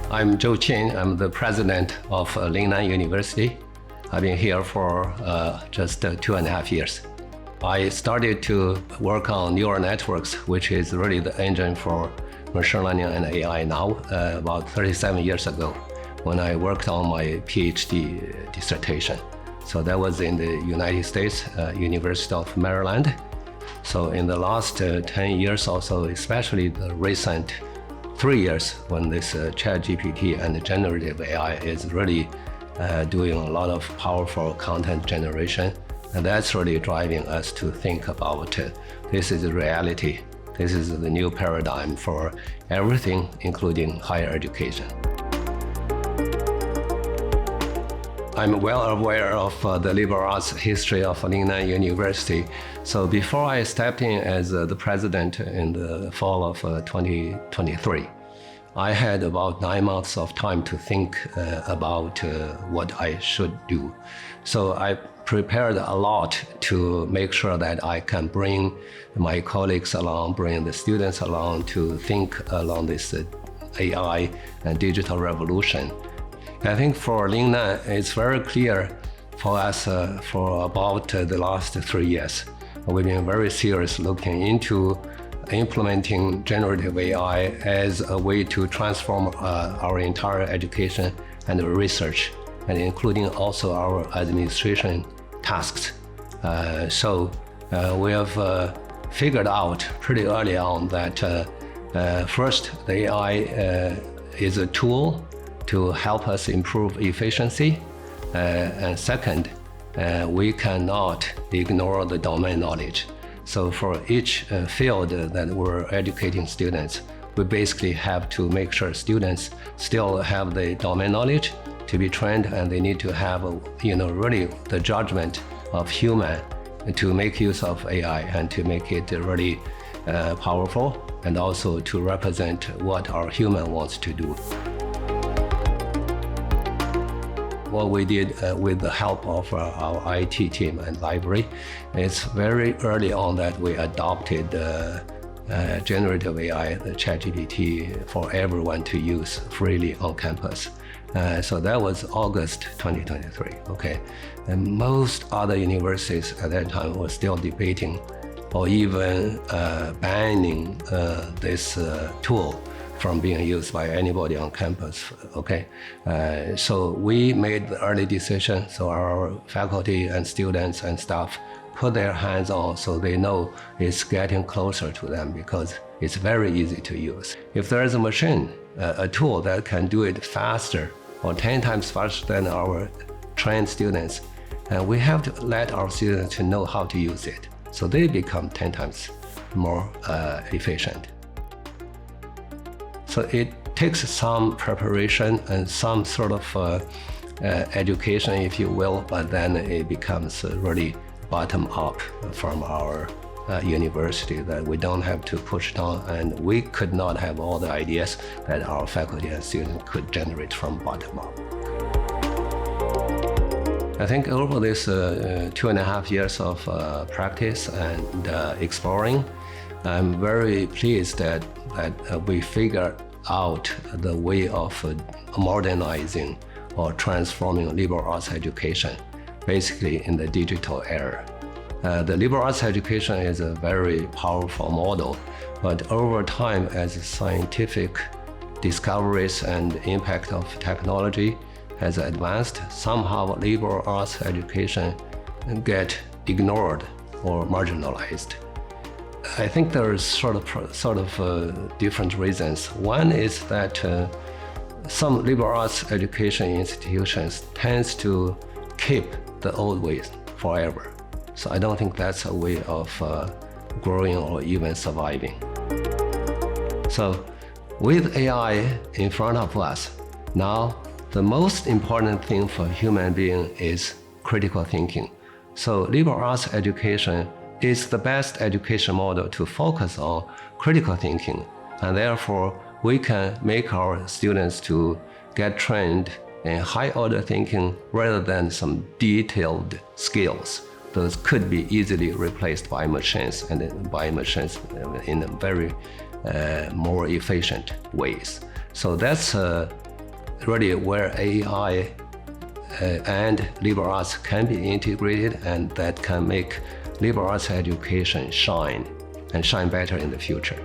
I'm Joe Qin. I'm the president of Lingnan University. I've been here for just 2.5 years. I started to work on neural networks, which is really the engine for machine learning and AI now, about 37 years ago, when I worked on my PhD dissertation. So that was in the United States, University of Maryland. So in the last 10 years or so, especially the recent 3 years, when this ChatGPT and generative AI is really doing a lot of powerful content generation, and that's really driving us to think about this is reality. This is the new paradigm for everything, including higher education. I'm well aware of the liberal arts history of Lingnan University. So before I stepped in as the president in the fall of 2023, I had about 9 months of time to think about what I should do. So I prepared a lot to make sure that I can bring my colleagues along, bring the students along to think along this AI and digital revolution. I think for Lingnan, it's very clear for us for about the last 3 years. We've been very serious looking into implementing generative AI as a way to transform our entire education and research, and including also our administration tasks. So we have figured out pretty early on that first, the AI is a tool to help us improve efficiency. And second, we cannot ignore the domain knowledge. So for each field that we're educating students, we basically have to make sure students still have the domain knowledge to be trained, and they need to have, really the judgment of human to make use of AI and to make it really powerful, and also to represent what our human wants to do. What we did with the help of our IT team and library, it's very early on that we adopted generative AI, the ChatGPT, for everyone to use freely on campus. So that was August 2023, okay? And most other universities at that time were still debating or even banning this tool from being used by anybody on campus, okay? So we made the early decision, so our faculty and students and staff put their hands on so they know it's getting closer to them because it's very easy to use. If there is a machine, a tool that can do it faster or 10 times faster than our trained students, we have to let our students to know how to use it so they become 10 times more efficient. So it takes some preparation and some sort of education, if you will, but then it becomes really bottom up from our university, that we don't have to push down, and we could not have all the ideas that our faculty and students could generate from bottom up. I think over this 2.5 years of practice and exploring, I'm very pleased that we figured out the way of modernizing or transforming liberal arts education, basically in the digital era. The liberal arts education is a very powerful model, but over time, as scientific discoveries and impact of technology has advanced, somehow liberal arts education get ignored or marginalized. I think there is sort of different reasons. One is that some liberal arts education institutions tends to keep the old ways forever. So I don't think that's a way of growing or even surviving. So with AI in front of us, now the most important thing for human being is critical thinking. So liberal arts education is the best education model to focus on critical thinking, and therefore we can make our students to get trained in high-order thinking rather than some detailed skills. Those could be easily replaced by machines, and by machines in a very more efficient ways. So that's really where AI and liberal arts can be integrated, and that can make liberal arts education shine better in the future.